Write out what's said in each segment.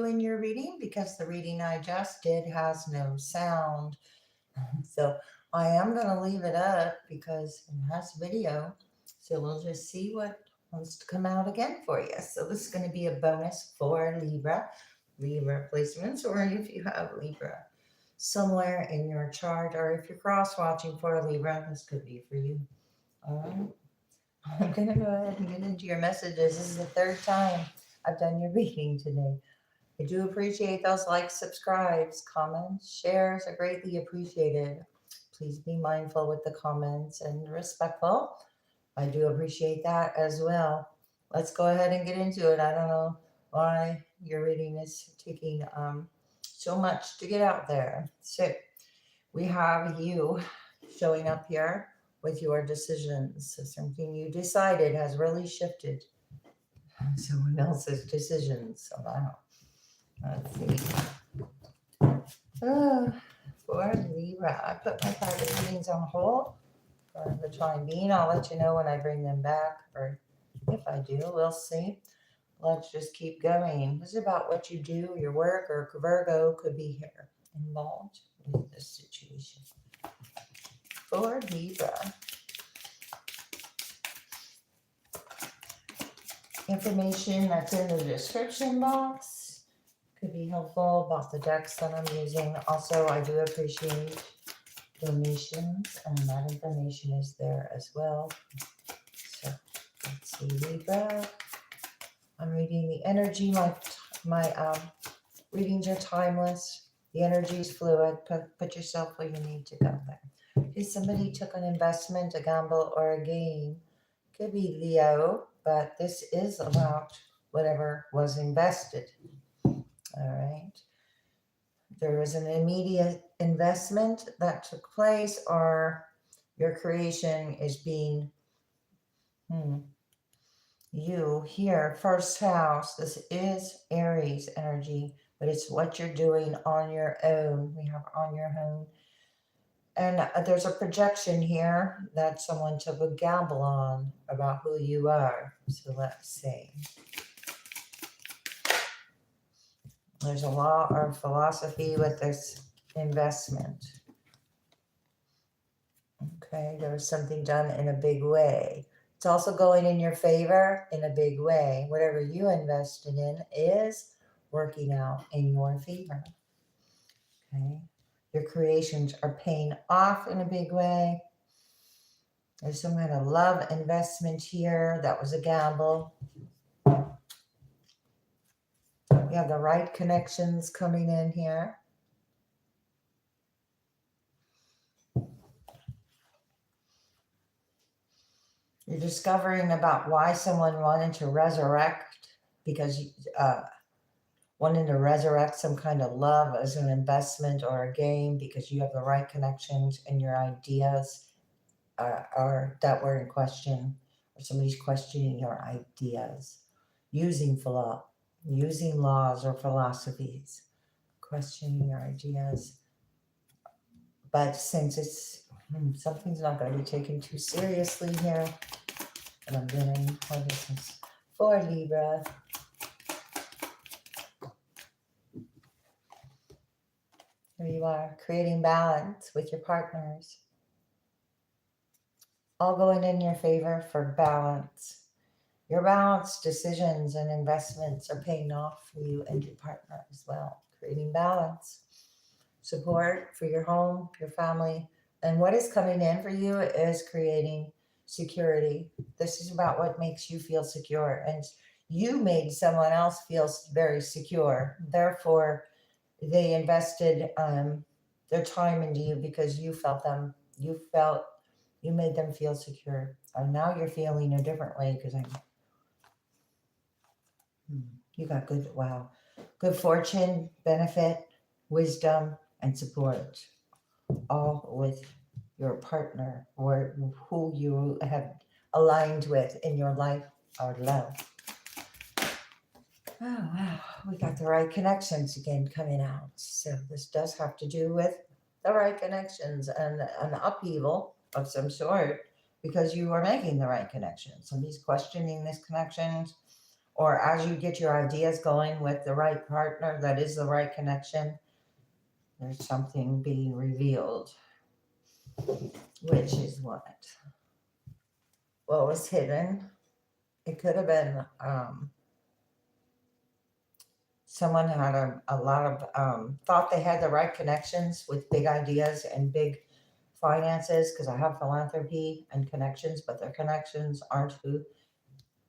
in your reading because the reading I just did has no sound. So I am going to leave it up because it has video. So we'll just see what wants to come out again for you. So this is going to be a bonus for Libra placements, or if you have Libra somewhere in your chart, or if you're cross watching for a Libra, this could be for you. All right. I'm going to go ahead and get into your messages. This is the third time I've done your reading today. I do appreciate those likes, subscribes, comments, shares are greatly appreciated. Please be mindful with the comments and respectful. I do appreciate that as well. Let's go ahead and get into it. I don't know why your reading is taking so much to get out there. So we have you showing up here with your decisions. So something you decided has really shifted someone else's decisions somehow. Let's see. Uh, for Libra, I put my private readings on hold for the time being. I'll let you know when I bring them back, or if I do, we'll see. Let's just keep going. This is about what you do, your work, or Virgo could be here involved with this situation. For Libra, information that's in the description box could be helpful about the decks that I'm using. Also, I do appreciate donations, and that information is there as well. So let's see, Libra. I'm reading the energy. My readings are timeless. The energy is fluid. Put yourself where you need to go there. If somebody took an investment, a gamble, or a game, could be Leo, but this is about whatever was invested. All right. There was an immediate investment that took place, or your creation is being you here, first house. This is Aries energy, but it's what you're doing on your own. We have on your own. And there's a projection here that someone took a gamble on about who you are. So let's see. There's a law or philosophy with this investment. Okay, there was something done in a big way. It's also going in your favor in a big way. Whatever you invested in is working out in your favor. Okay, your creations are paying off in a big way. There's some kind of love investment here. That was a gamble. You have the right connections coming in here. You're discovering about why someone wanted to resurrect, because wanting to resurrect some kind of love as an investment or a game, because you have the right connections and your ideas are that were in question, or somebody's questioning your ideas, using laws or philosophies, questioning your ideas. But since it's something's not going to be taken too seriously here, and I'm getting for Libra. Here you are, creating balance with your partners. All going in your favor for balance. Your balanced decisions and investments are paying off for you and your partner as well. Creating balance. Support for your home, your family. And what is coming in for you is creating security. This is about what makes you feel secure. And you made someone else feel very secure. Therefore, they invested their time into you because you made them feel secure. And now you're feeling a different way because you got good fortune, benefit, wisdom, and support, all with your partner or who you have aligned with in your life or love. Oh, wow. We got the right connections again coming out. So this does have to do with the right connections and an upheaval of some sort, because you are making the right connections. Somebody's questioning this connections, or as you get your ideas going with the right partner that is the right connection, there's something being revealed, which is what was hidden. It could have been someone had a lot of thought they had the right connections with big ideas and big finances, because I have philanthropy and connections, but their connections aren't who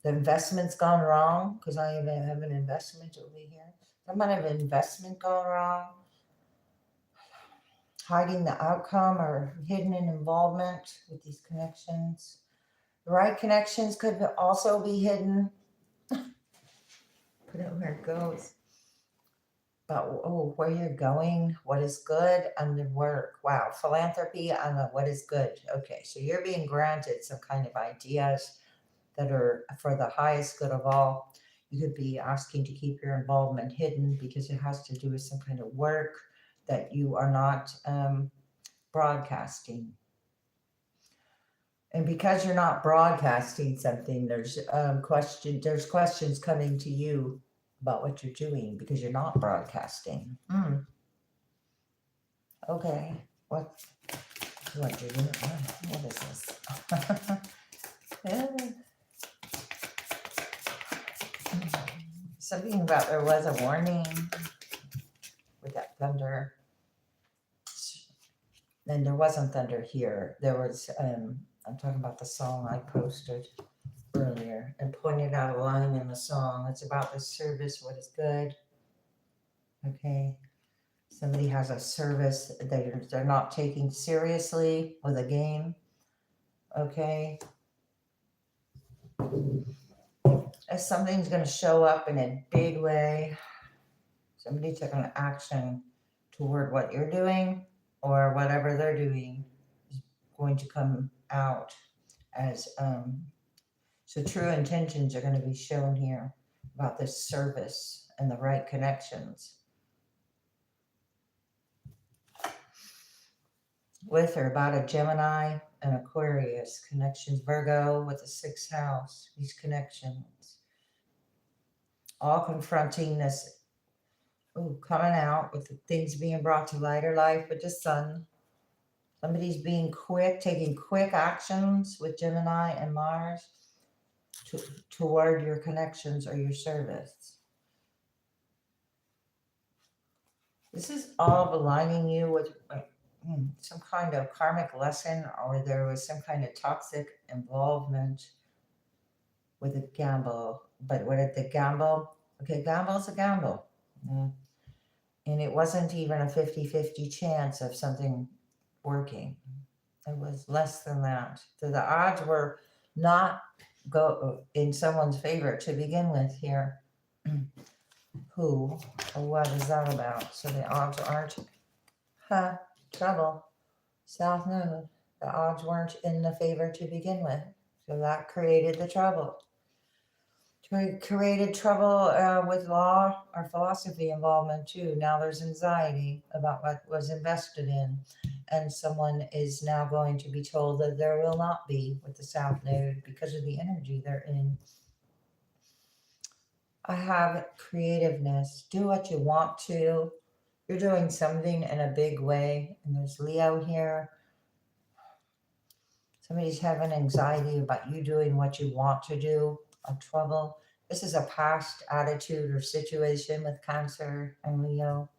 the investment's gone wrong, because I even have an investment over here. There might have an investment gone wrong, hiding the outcome or hidden in involvement with these connections. The right connections could also be hidden. Put it where it goes. But where you're going, what is good, and the work. Wow, philanthropy and the what is good. Okay, so you're being granted some kind of ideas that are for the highest good of all. You could be asking to keep your involvement hidden because it has to do with some kind of work that you are not broadcasting. And because you're not broadcasting something, there's questions coming to you about what you're doing because you're not broadcasting. Okay, what you're doing? What is this? Something about there was a warning with that thunder. And there wasn't thunder here. There was, I'm talking about the song I posted earlier and pointed out a line in the song. It's about the service, what is good. Okay. Somebody has a service they're not taking seriously with a game. Okay. If something's going to show up in a big way, somebody took an action toward what you're doing, or whatever they're doing is going to come out as so true intentions are going to be shown here about this service and the right connections with or about a Gemini and Aquarius connections, Virgo with the 6th house, these connections all confronting this coming out with the things being brought to lighter life with the sun. Somebody's being quick, taking quick actions with Gemini and Mars toward your connections or your service. This is all aligning you with some kind of karmic lesson, or there was some kind of toxic involvement with a gamble. But what at the gamble? Okay, gamble's a gamble. And it wasn't even a 50-50 chance of something working. It was less than that. So the odds were not go in someone's favor to begin with here. Who or what is that about? So the odds aren't trouble. South Node. The odds weren't in the favor to begin with. So that created the trouble. Created trouble with law or philosophy involvement too. Now there's anxiety about what was invested in, and someone is now going to be told that there will not be with the South Node because of the energy they're in. I have creativeness. Do what you want to. You're doing something in a big way, and there's Leo here. Somebody's having anxiety about you doing what you want to do. Trouble. This is a past attitude or situation with Cancer and Leo.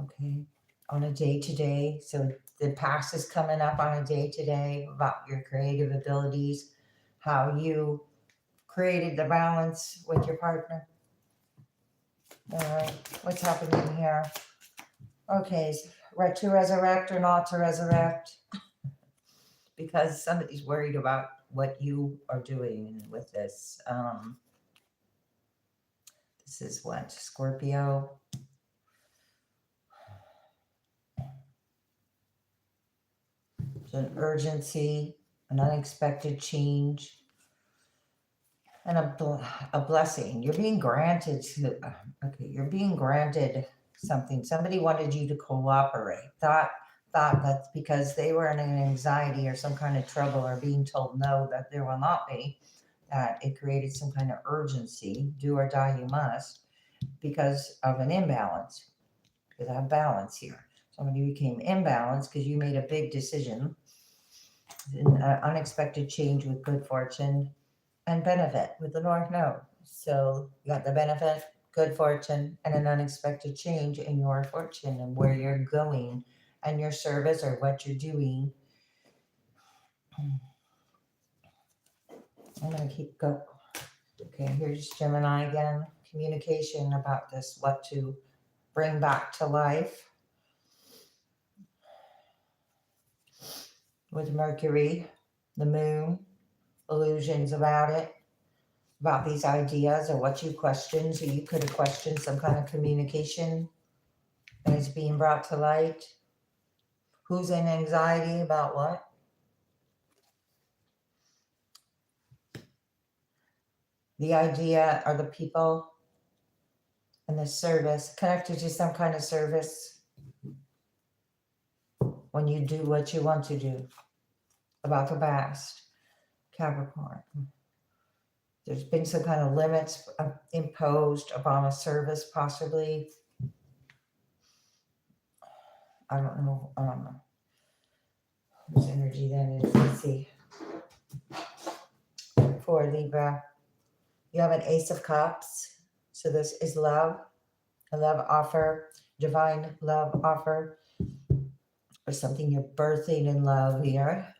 Okay, on a day-to-day. So the past is coming up on a day-to-day about your creative abilities, how you created the balance with your partner. All right, what's happening here? Okay, to resurrect or not to resurrect? Because somebody's worried about what you are doing with this. This is what, Scorpio? It's an urgency, an unexpected change, and a blessing. You're being granted you're being granted something. Somebody wanted you to cooperate. Thought that's because they were in an anxiety or some kind of trouble or being told no, that there will not be, that it created some kind of urgency, do or die you must, because of an imbalance. Because I have balance here. Somebody became imbalanced because you made a big decision, an unexpected change with good fortune and benefit with the North Node. So you got the benefit, good fortune, and an unexpected change in your fortune and where you're going and your service or what you're doing. I'm going to keep going. Okay, here's Gemini again. Communication about this, what to bring back to life. With Mercury, the moon, illusions about it, about these ideas or what you questioned. So you could have questioned some kind of communication that is being brought to light. Who's in anxiety about what? The idea are the people and the service connected to some kind of service when you do what you want to do about the past. Capricorn. There's been some kind of limits imposed upon a service, possibly. I don't know. Whose energy then is, let's see. For Libra, you have an Ace of Cups. So this is love, a love offer, divine love offer, or something you're birthing in love here.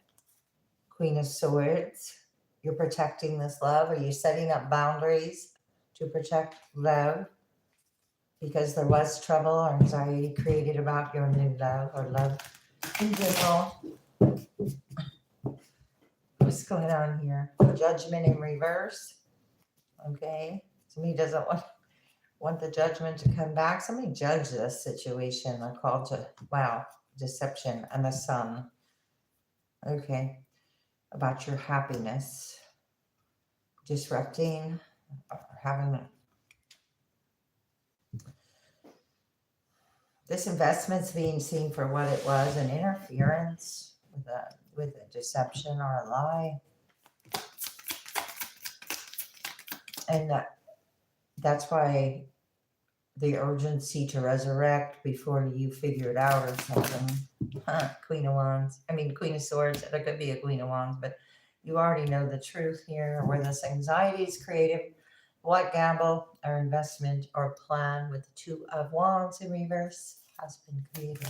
Queen of Swords, you're protecting this love. Are you setting up boundaries to protect love? Because there was trouble or anxiety created about your new love or love in general. What's going on here? Judgment in reverse. Okay. Somebody doesn't want the judgment to come back. Somebody judge this situation. I called to, wow, deception and the sun. Okay. About your happiness. Disrupting or having this investment's being seen for what it was, an interference with a deception or a lie. And that's why the urgency to resurrect before you figure it out or something. Queen of Wands. I mean, Queen of Swords. There could be a Queen of Wands, but you already know the truth here, where this anxiety is created. What gamble or investment or plan with the Two of Wands in reverse has been created.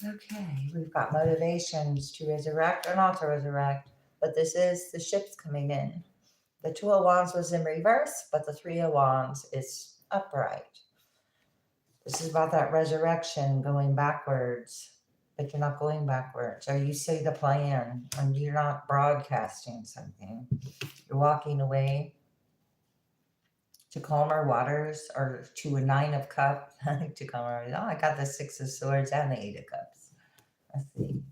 Okay, we've got motivations to resurrect or not to resurrect, but this is the ships coming in. The Two of Wands was in reverse, but the Three of Wands is upright. This is about that resurrection, going backwards, but you're not going backwards. Or you see the plan, and you're not broadcasting something. You're walking away to calmer waters, or to a Nine of Cups. To calmer, oh, I got the Six of Swords and the Eight of Cups. Let's see.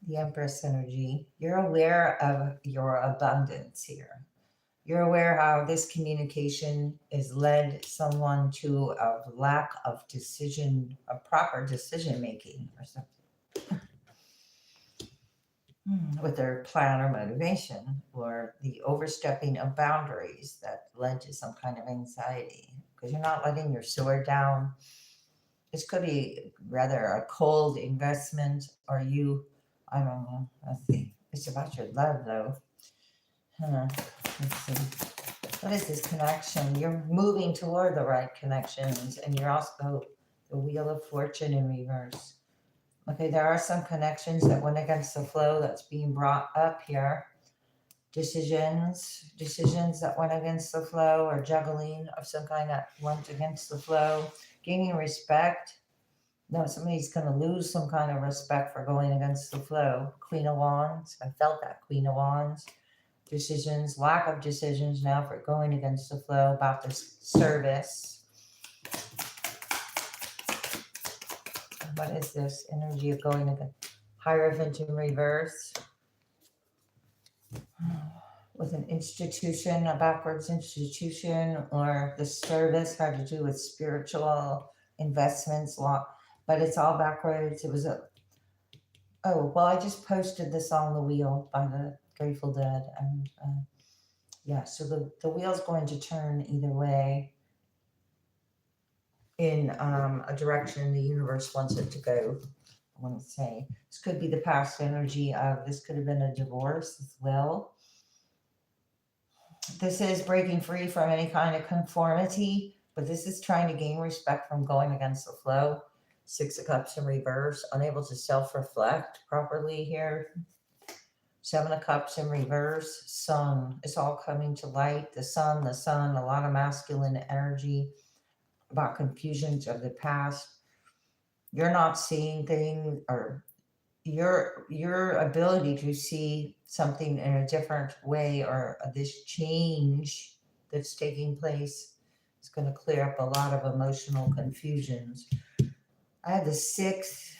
The Empress energy. You're aware of your abundance here. You're aware how this communication has led someone to a lack of decision, a proper decision making or something. With their plan or motivation, or the overstepping of boundaries that led to some kind of anxiety because you're not letting your sword down. This could be rather a cold investment, or you, I don't know. Let's see. It's about your love, though. Let's see. What is this connection? You're moving toward the right connections, and you're also the Wheel of Fortune in reverse. Okay, there are some connections that went against the flow that's being brought up here. Decisions that went against the flow, or juggling of some kind that went against the flow. Gaining respect. No, somebody's going to lose some kind of respect for going against the flow. Queen of Wands. I felt that, Queen of Wands. Decisions, lack of decisions now for going against the flow about this service. What is this energy of going against? Hierophant in reverse. With an institution, a backwards institution, or the service had to do with spiritual investments, but it's all backwards. It was oh, well, I just posted this on the wheel by the Grateful Dead. And yeah, so the wheel's going to turn either way in a direction the universe wants it to go. I want to say this could be the past energy of, this could have been a divorce as well. This is breaking free from any kind of conformity, but this is trying to gain respect from going against the flow. Six of Cups in reverse, unable to self-reflect properly here. Seven of Cups in reverse, Sun. It's all coming to light. The sun, a lot of masculine energy about confusions of the past. You're not seeing things, or your ability to see something in a different way, or this change that's taking place is going to clear up a lot of emotional confusions. I had the 6,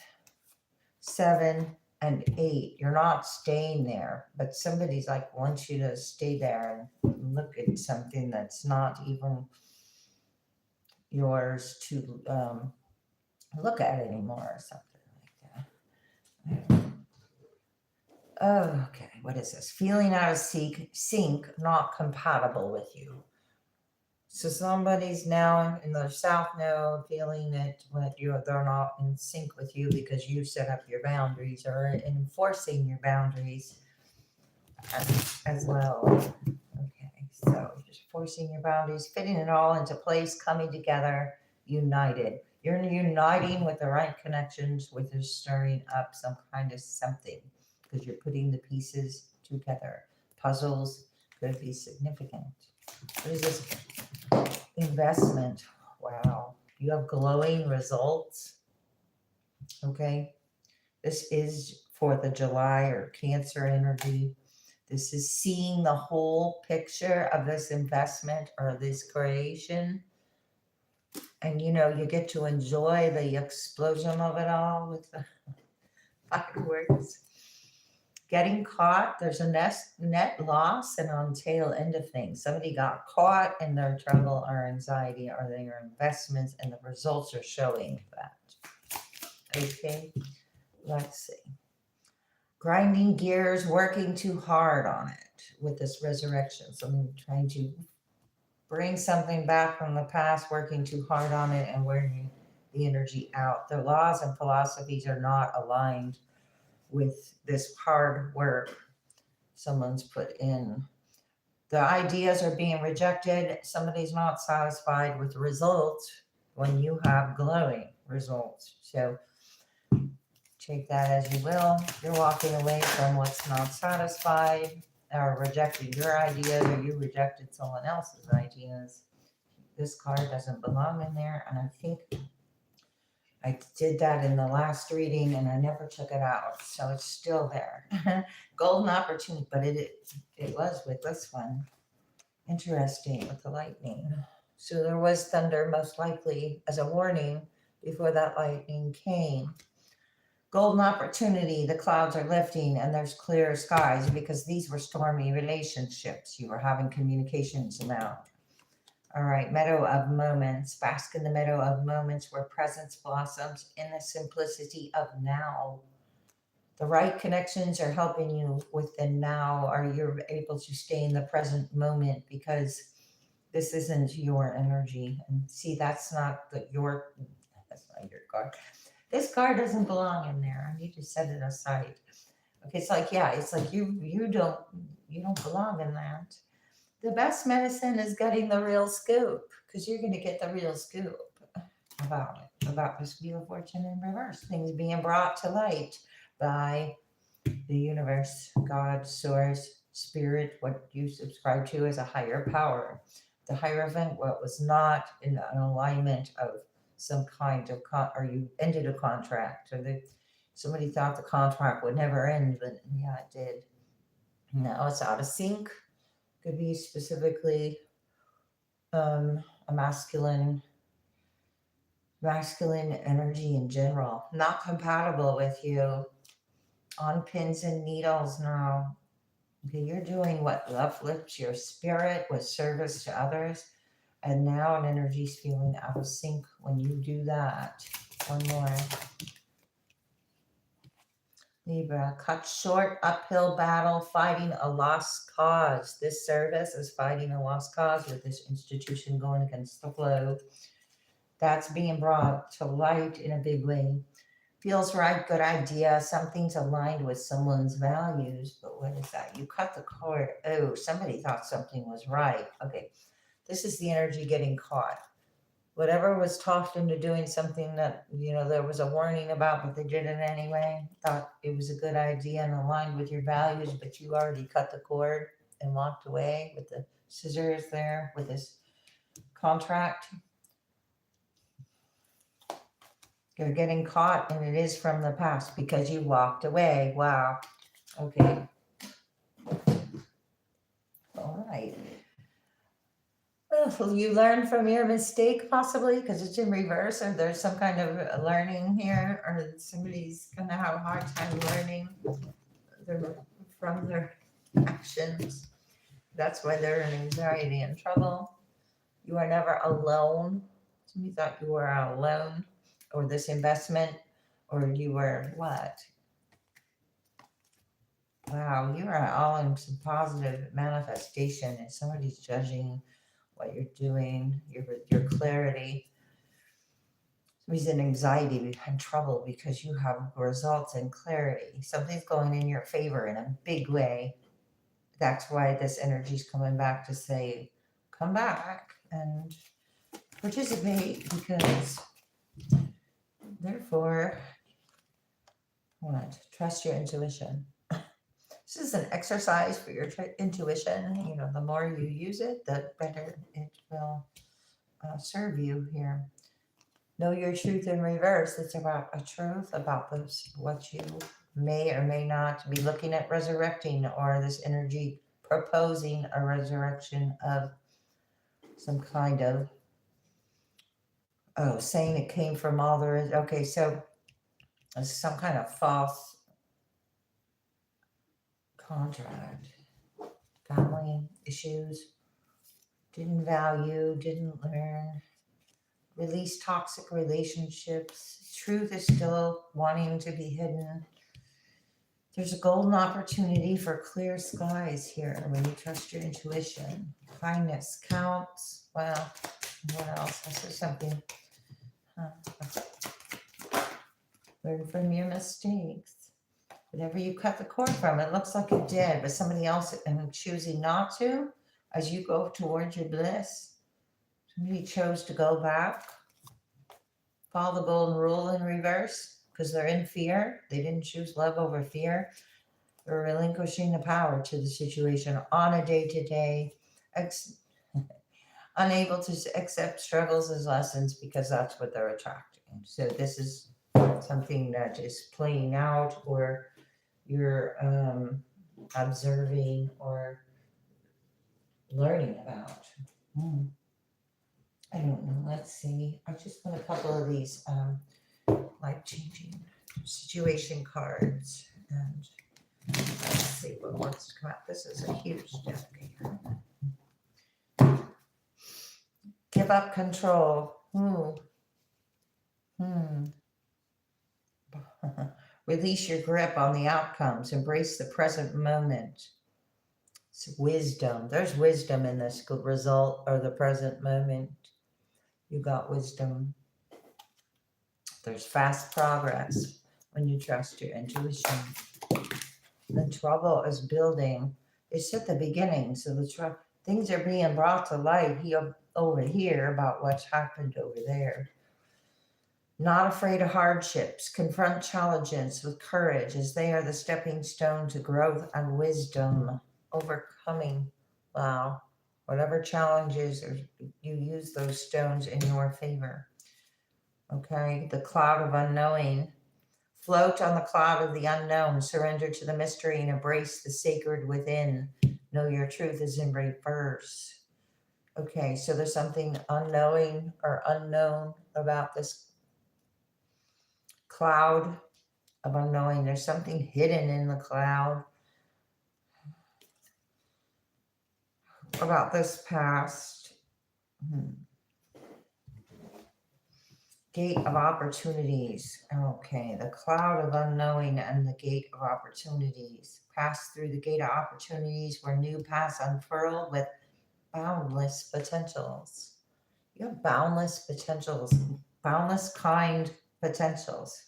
7, and 8. You're not staying there, but somebody's like wants you to stay there and look at something that's not even yours to look at anymore, or something like that. Oh, okay, what is this? Feeling out of sync, not compatible with you. So somebody's now in the south node feeling that they're not in sync with you because you set up your boundaries, or enforcing your boundaries as well. Okay, so just forcing your boundaries, fitting it all into place, coming together, united. You're uniting with the right connections, with your stirring up some kind of something, because you're putting the pieces together. Puzzles could be significant. What is this? Investment. Wow. You have glowing results. Okay. This is 4th of July or Cancer energy. This is seeing the whole picture of this investment or this creation. And you get to enjoy the explosion of it all with the fireworks. Getting caught, there's a net loss and on tail end of things. Somebody got caught in their trouble or anxiety or their investments, and the results are showing that. Okay, let's see. Grinding gears, working too hard on it with this resurrection. So I'm trying to bring something back from the past, working too hard on it, and wearing the energy out. The laws and philosophies are not aligned with this hard work someone's put in. The ideas are being rejected. Somebody's not satisfied with the results when you have glowing results. So take that as you will. You're walking away from what's not satisfied, or rejecting your ideas, or you rejected someone else's ideas. This card doesn't belong in there, and I think I did that in the last reading and I never took it out, so it's still there. Golden opportunity, but it was with this one. Interesting with the lightning. So there was thunder, most likely as a warning before that lightning came. Golden opportunity, the clouds are lifting and there's clear skies, because these were stormy relationships you were having communications about. All right, meadow of moments. Bask in the meadow of moments where presence blossoms in the simplicity of now. The right connections are helping you with the now, or you're able to stay in the present moment, because this isn't your energy. And see, that's not your card. This card doesn't belong in there. I need to set it aside. Okay, it's like, yeah, it's like you don't belong in that. The best medicine is getting the real scoop, because you're going to get the real scoop about this Wheel of Fortune in reverse. Things being brought to light by the universe, God, source, spirit, what you subscribe to as a higher power. The Hierophant, what was not in an alignment of some kind of, or you ended a contract, or somebody thought the contract would never end, but yeah, it did. Now it's out of sync. Could be specifically a masculine energy in general, not compatible with you. On pins and needles now. Okay, you're doing what uplifts your spirit with service to others, and now an energy's feeling out of sync when you do that. One more. Libra, cut short uphill battle fighting a lost cause. This service is fighting a lost cause with this institution going against the flow. That's being brought to light in a big way. Feels right, good idea. Something's aligned with someone's values, but what is that? You cut the cord. Oh, somebody thought something was right. Okay, this is the energy getting caught. Whatever was talked into doing something that, there was a warning about, but they did it anyway. Thought it was a good idea and aligned with your values, but you already cut the cord and walked away with the scissors there with this contract. You're getting caught, and it is from the past because you walked away. Wow. Okay. All right. Will you learn from your mistake possibly because it's in reverse, or there's some kind of learning here, or somebody's going to have a hard time learning from their actions. That's why they're in anxiety and trouble. You are never alone. Somebody thought you were alone, or this investment, or you were what? Wow, you are all in some positive manifestation, and somebody's judging what you're doing, your clarity. Somebody's in anxiety and trouble because you have results and clarity. Something's going in your favor in a big way. That's why this energy is coming back to say, come back and participate, because therefore, what? Trust your intuition. This is an exercise for your intuition. The more you use it, the better it will serve you here. Know your truth in reverse. It's about a truth, about what you may or may not be looking at resurrecting, or this energy proposing a resurrection of some kind of, saying it came from all there is. Okay, so it's some kind of false contract, family issues, didn't value, didn't learn, release toxic relationships. Truth is still wanting to be hidden. There's a golden opportunity for clear skies here when you trust your intuition. Kindness counts. Well, what else? This is something. Learn from your mistakes. Whatever you cut the cord from, it looks like it did, but somebody else is choosing not to as you go towards your bliss. Somebody chose to go back. Follow the golden rule in reverse because they're in fear. They didn't choose love over fear. They're relinquishing the power to the situation on a day-to-day, unable to accept struggles as lessons because that's what they're attracting. So this is something that is playing out, or you're observing or learning about. I don't know. Let's see. I just want a couple of these life-changing situation cards, and let's see what wants to come out. This is a huge deck here. Give up control. Release your grip on the outcomes. Embrace the present moment. It's wisdom. There's wisdom in this result or the present moment. You got wisdom. There's fast progress when you trust your intuition. The trouble is building. It's at the beginning, so things are being brought to light over here about what's happened over there. Not afraid of hardships. Confront challenges with courage, as they are the stepping stone to growth and wisdom. Overcoming, whatever challenges, you use those stones in your favor. Okay, the cloud of unknowing. Float on the cloud of the unknown. Surrender to the mystery and embrace the sacred within. Know your truth is in reverse. Okay, so there's something unknowing or unknown about this cloud of unknowing. There's something hidden in the cloud about this past. Gate of opportunities. Okay, the cloud of unknowing and the gate of opportunities. Pass through the gate of opportunities where new paths unfurl with boundless potentials. You have boundless potentials, boundless kind potentials.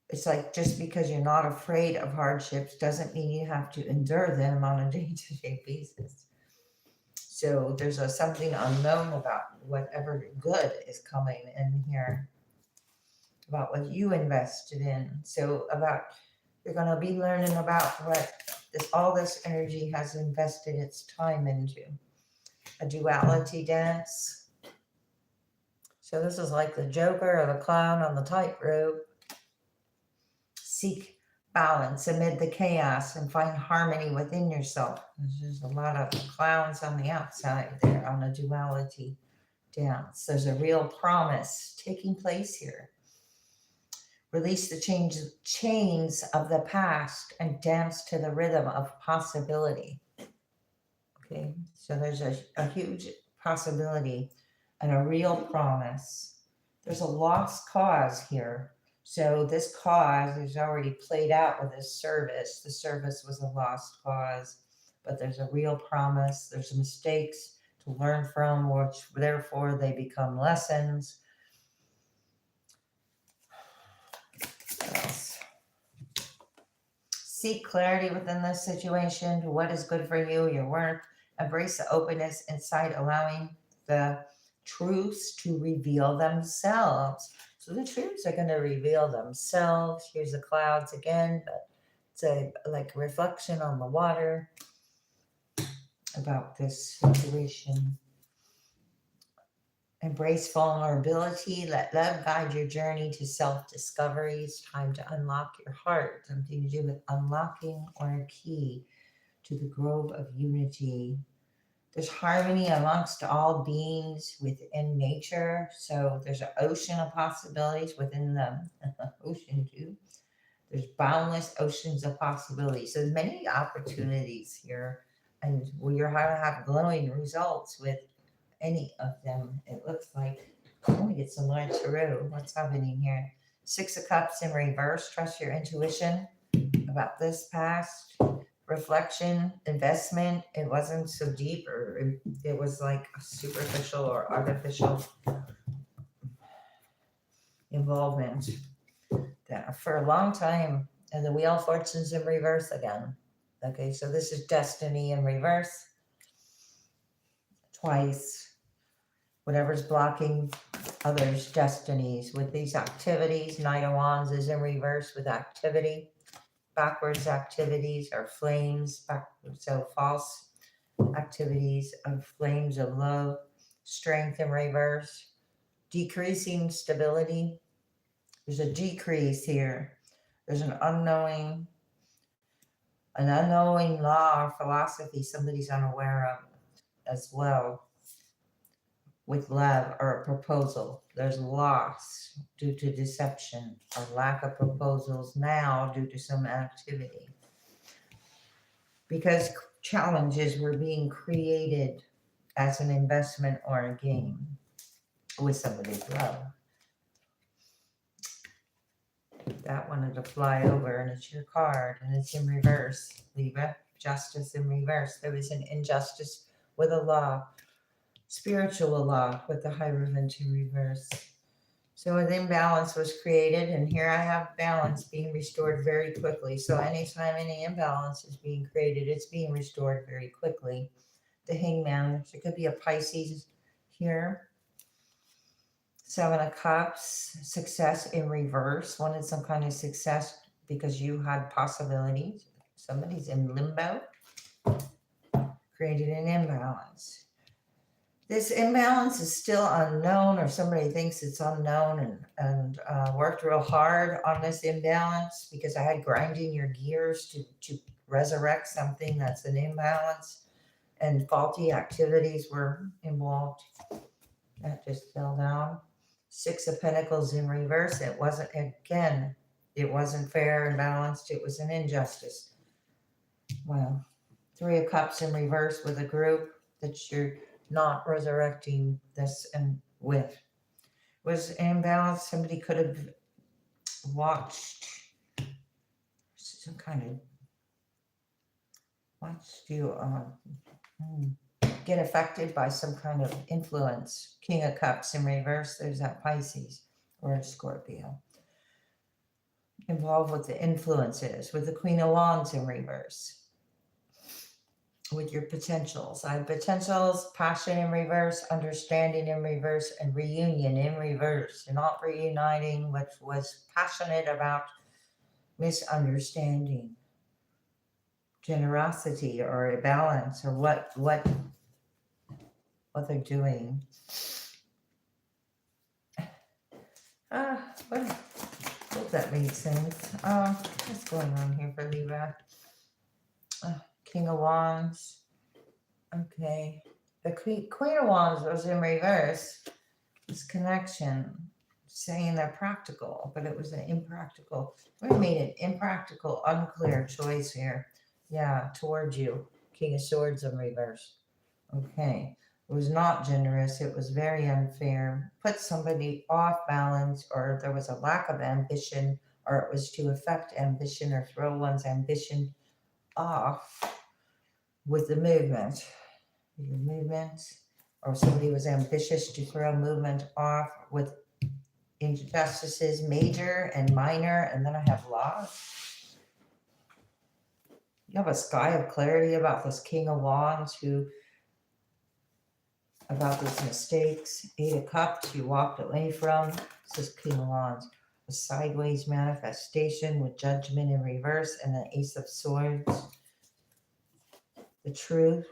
It's like just because you're not afraid of hardships doesn't mean you have to endure them on a day-to-day basis. So there's something unknown about whatever good is coming in here, about what you invested in. So about you're going to be learning about what all this energy has invested its time into. A duality dance. So this is like the Joker or the clown on the tightrope. Seek balance amid the chaos and find harmony within yourself. There's a lot of clowns on the outside there on a duality dance. There's a real promise taking place here. Release the chains of the past and dance to the rhythm of possibility. Okay, so there's a huge possibility and a real promise. There's a lost cause here. So this cause is already played out with this service. The service was a lost cause, but there's a real promise. There's mistakes to learn from, which therefore they become lessons. What else? Seek clarity within this situation. What is good for you, your work. Embrace the openness inside, allowing the truths to reveal themselves. So the truths are going to reveal themselves. Here's the clouds again, but it's like a reflection on the water about this situation. Embrace vulnerability. Let love guide your journey to self-discovery. It's time to unlock your heart. Something to do with unlocking or a key to the grove of unity. There's harmony amongst all beings within nature. So there's an ocean of possibilities within the ocean too. There's boundless oceans of possibilities. So there's many opportunities here. And you're going to have glowing results with any of them. It looks like, I want to get some more tarot. What's happening here? 6 of Cups in reverse. Trust your intuition about this past. Reflection, investment, it wasn't so deep, or it was like superficial or artificial involvement that for a long time. And the Wheel of Fortune's in reverse again. Okay, so this is destiny in reverse. Twice. Whatever's blocking others' destinies with these activities. Knight of Wands is in reverse with activity. Backwards activities are flames, so false activities of flames of love, strength in reverse, decreasing stability. There's a decrease here. There's an unknowing law or philosophy somebody's unaware of as well. With love or a proposal, there's loss due to deception or lack of proposals now due to some activity. Because challenges were being created as an investment or a game with somebody's love. That wanted to fly over, and it's your card, and it's in reverse, Libra. Justice in reverse. There was an injustice with a law. Spiritual law with the Hierophant in reverse. So an imbalance was created, and here I have balance being restored very quickly. So anytime any imbalance is being created, it's being restored very quickly. The Hangman, there could be a Pisces here. 7 of Cups, success in reverse. Wanted some kind of success because you had possibilities. Somebody's in limbo. Created an imbalance. This imbalance is still unknown, or somebody thinks it's unknown, and worked real hard on this imbalance because I had grinding your gears to resurrect something that's an imbalance, and faulty activities were involved. That just fell down. 6 of Pentacles in reverse. It wasn't, again, it wasn't fair and balanced. It was an injustice. Well, 3 of Cups in reverse with a group that you're not resurrecting this and with. was imbalanced. Somebody could have watched some kind of, watched you get affected by some kind of influence. King of Cups in reverse, there's that Pisces or a Scorpio. Involved with the influences, with the Queen of Wands in reverse. With your potentials. I have potentials, passion in reverse, understanding in reverse, and reunion in reverse. You're not reuniting what was passionate about misunderstanding, generosity, or a balance, or what they're doing. Hope that made sense. What's going on here for Libra? King of Wands. Okay. The Queen of Wands was in reverse. This connection, saying they're practical, but it was an impractical. We made an impractical, unclear choice here. Yeah, towards you. King of Swords in reverse. Okay. It was not generous. It was very unfair. Put somebody off balance, or there was a lack of ambition, or it was to affect ambition or throw one's ambition off with the movement. Your movement, or somebody was ambitious to throw movement off with injustices, major and minor, and then I have loss. You have a sky of clarity about this King of Wands about these mistakes. 8 of Cups, you walked away from. This is King of Wands. A sideways manifestation with Judgment in reverse and an Ace of Swords. The Truth.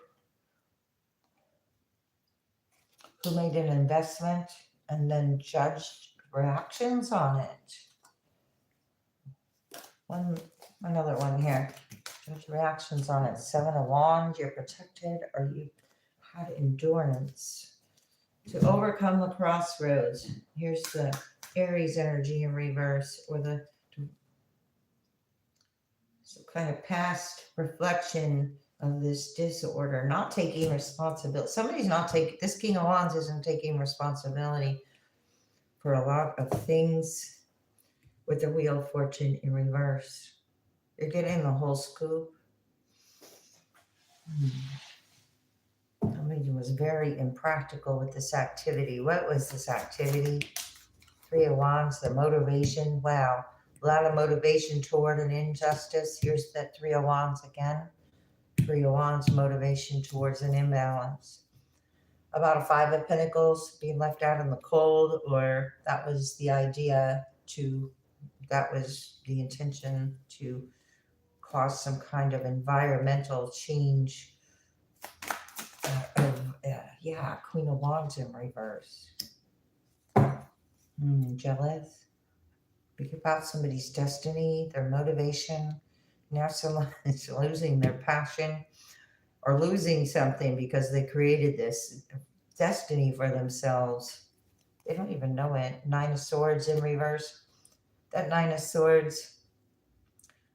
Who made an investment and then judged reactions on it. Another one here. Judge reactions on it. 7 of Wands, you're protected, or you had endurance to overcome the crossroads. Here's the Aries energy in reverse, or some kind of past reflection of this disorder, not taking responsibility. Somebody's not taking, this King of Wands isn't taking responsibility for a lot of things with the Wheel of Fortune in reverse. You're getting the whole scoop. Somebody was very impractical with this activity. What was this activity? 3 of Wands, the motivation. Wow. A lot of motivation toward an injustice. Here's that 3 of Wands again. 3 of Wands, motivation towards an imbalance. About a 5 of Pentacles, being left out in the cold, or that was the idea that was the intention to cause some kind of environmental change. Queen of Wands in reverse. Jealous. Think about somebody's destiny, their motivation. Now someone is losing their passion or losing something because they created this destiny for themselves. They don't even know it. 9 of Swords in reverse. That 9 of Swords,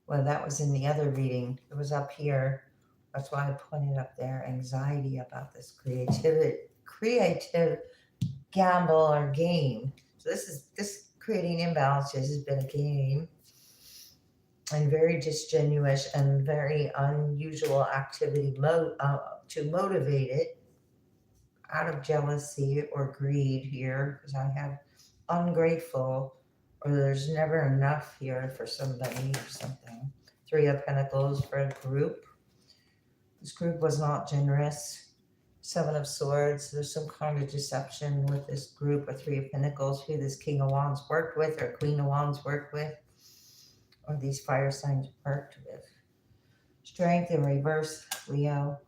well, that was in the other reading. It was up here. That's why I pointed up there. Anxiety about this creative gamble or game. So this creating imbalances has been a game, and very disingenuous and very unusual activity to motivate it out of jealousy or greed here, because I have ungrateful, or there's never enough here for somebody or something. 3 of Pentacles for a group. This group was not generous. 7 of Swords, there's some kind of deception with this group. Of 3 of Pentacles, who this King of Wands worked with, or Queen of Wands worked with, or these fire signs worked with. Strength in reverse, Leo.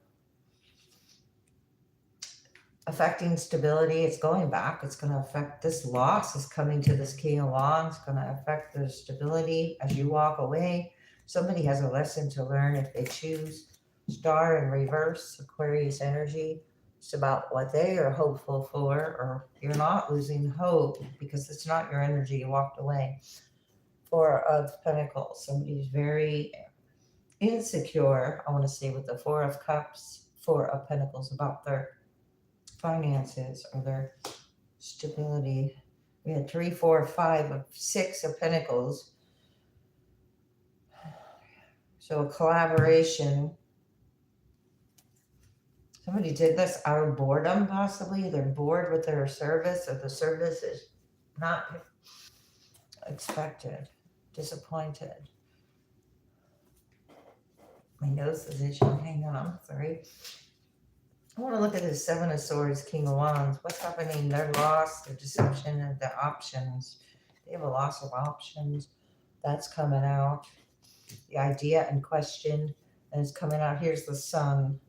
Affecting stability, it's going back. It's going to affect, this loss is coming to this King of Wands, going to affect the stability as you walk away. Somebody has a lesson to learn if they choose. Star in reverse, Aquarius energy. It's about what they are hopeful for, or you're not losing hope because it's not your energy. You walked away. 4 of Pentacles. Somebody's very insecure, I want to say, with the 4 of Cups, 4 of Pentacles, about their finances or their stability. We had 3, 4, 5 of 6 of Pentacles. So a collaboration. Somebody did this out of boredom, possibly. They're bored with their service, or the service is not expected, disappointed. My nose is itching. Hang on, sorry. I want to look at the 7 of Swords, King of Wands. What's happening? Their loss, their deception, and the options. They have a loss of options. That's coming out. The idea and question is coming out. Here's the sun,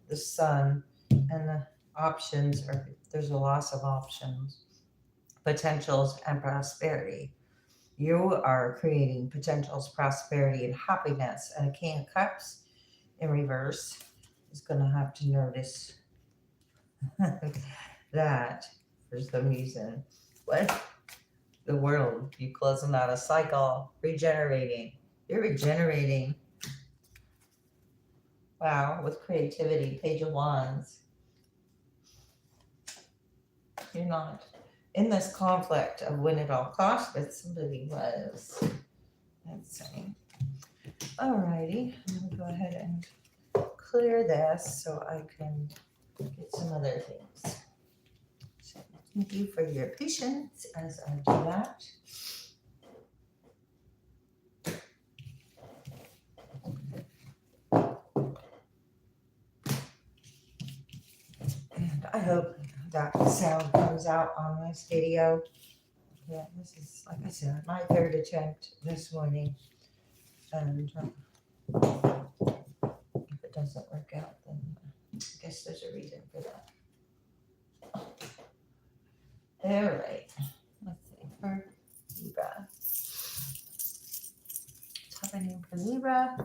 and the options are, there's a loss of options, potentials, and prosperity. You are creating potentials, prosperity, and happiness. And a King of Cups in reverse is going to have to notice that for some reason. What? The world, you closing out a cycle, regenerating. You're regenerating. Wow, with creativity, Page of Wands. You're not in this conflict of win at all costs, but somebody was. Let's see. Alrighty, I'm going to go ahead and clear this so I can get some other things. So thank you for your patience as I do that. And I hope that sound comes out on this video. Yeah, this is, like I said, my 3rd attempt this morning. And if it doesn't work out, then I guess there's a reason for that. All right. Let's see. For Libra. What's happening for Libra?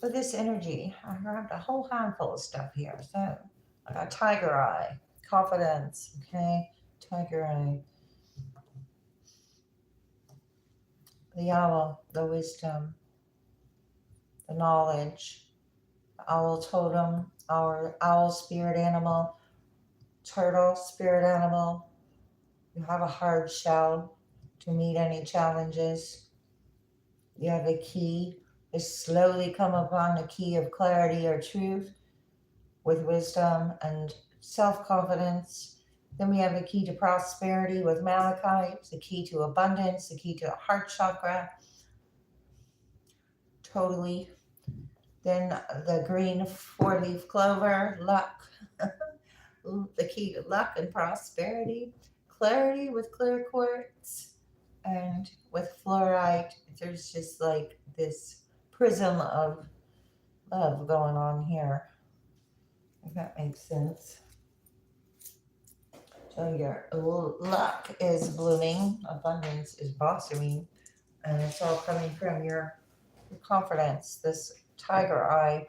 With this energy, I grabbed a whole handful of stuff here. So I got Tiger Eye, confidence, okay? Tiger Eye. The owl, the wisdom, the knowledge, the owl totem, our owl spirit animal, turtle spirit animal. You have a hard shell to meet any challenges. You have a key to slowly come upon a key of clarity or truth with wisdom and self-confidence. Then we have a key to prosperity with Malachite, the key to abundance, the key to the heart chakra. Totally. Then the green 4-leaf clover, luck. The key to luck and prosperity. Clarity with clear quartz. And with fluorite, there's just like this prism of love going on here. If that makes sense. So your luck is blooming, abundance is blossoming, and it's all coming from your confidence. This tiger eye.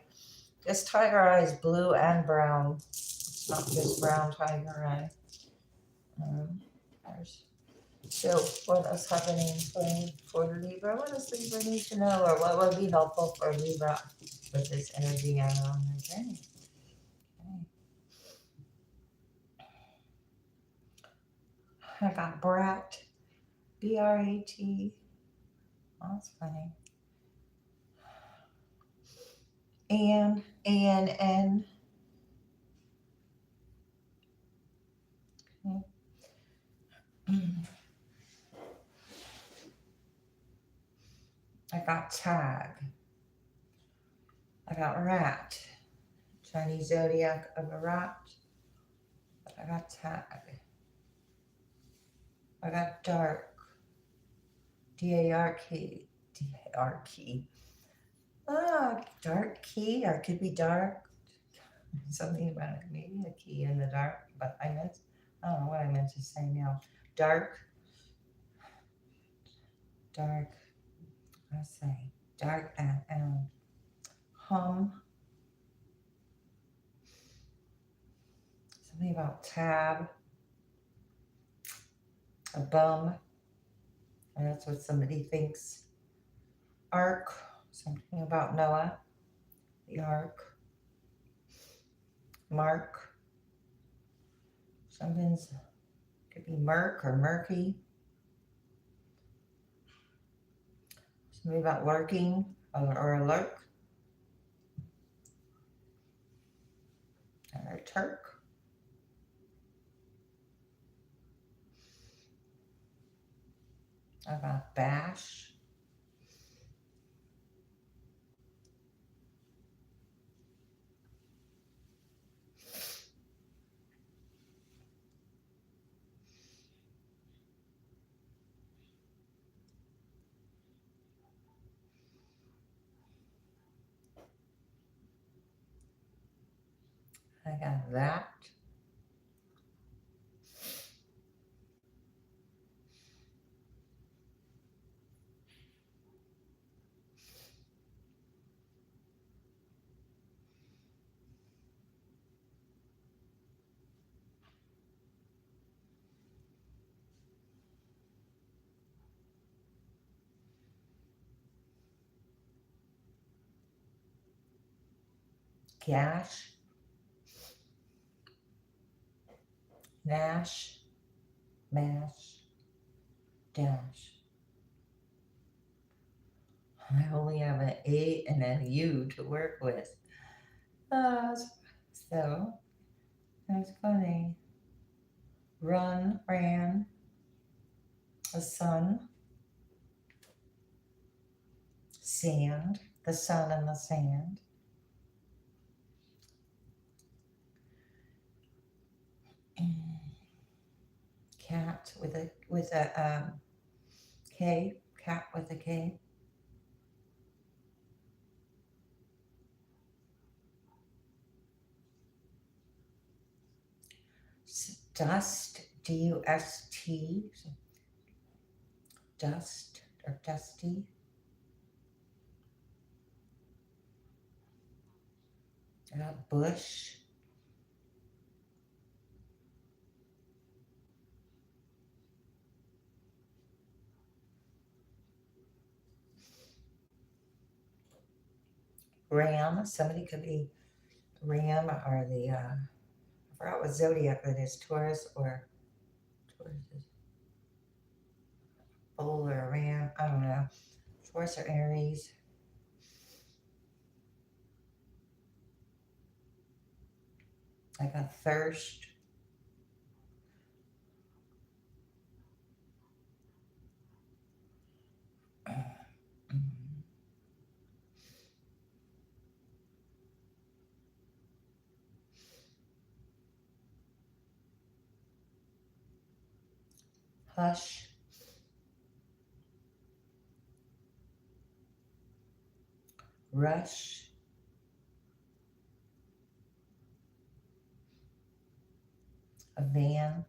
This tiger eye is blue and brown. It's not just brown tiger eye. So what is happening for Libra? What does Libra need to know, or what would be helpful for Libra with this energy and on their journey? Okay. I got Brat, B-R-A-T. Oh, that's funny. Ann, A-N-N. Okay. I got Tag. I got Rat. Chinese zodiac of a rat. I got Tag. I got Dark. D-A-R-K. D-A-R-K. Ah, dark key, or it could be dark. Something about it. Maybe a key in the dark, but I don't know what I meant to say now. Dark. Let's say dark and hum. Something about tab. A bum. And that's what somebody thinks. Ark. Something about Noah. The ark. Mark. Something's, could be murk or murky. Something about lurking or a lurk. And a Turk. About bash. I got that. Gash. Nash. Mash. Dash. I only have an A and a U to work with. So that's funny. Run, ran, the sun, sand, the sun and the sand. Cat with a K, cat with a K. Dust, D-U-S-T, dust or dusty. Bush. Ram, somebody could be Ram or the, I forgot what zodiac that is, Taurus or Taurus is Bull or Ram, I don't know. Taurus or Aries. I got thirst. Hush. Rush. A van.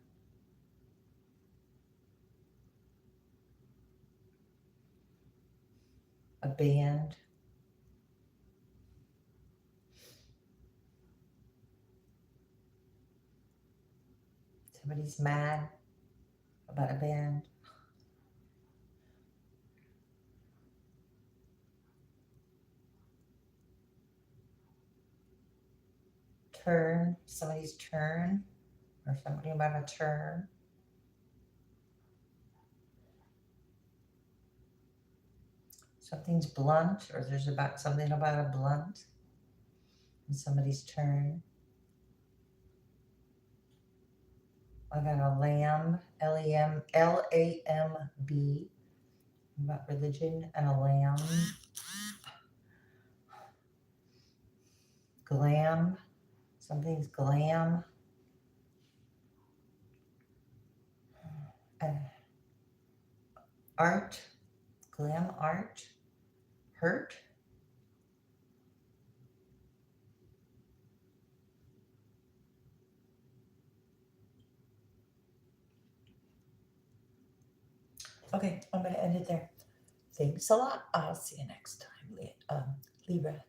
A band. Somebody's mad about a band. Turn, somebody's turn, or something about a turn. Something's blunt, or there's about something about a blunt and somebody's turn. I got a lamb, L-E-M, L-A-M-B, about religion, and a lamb. Glam, something's glam. Art, glam art, hurt. Okay, I'm going to end it there. Thanks a lot. I'll see you next time, Libra.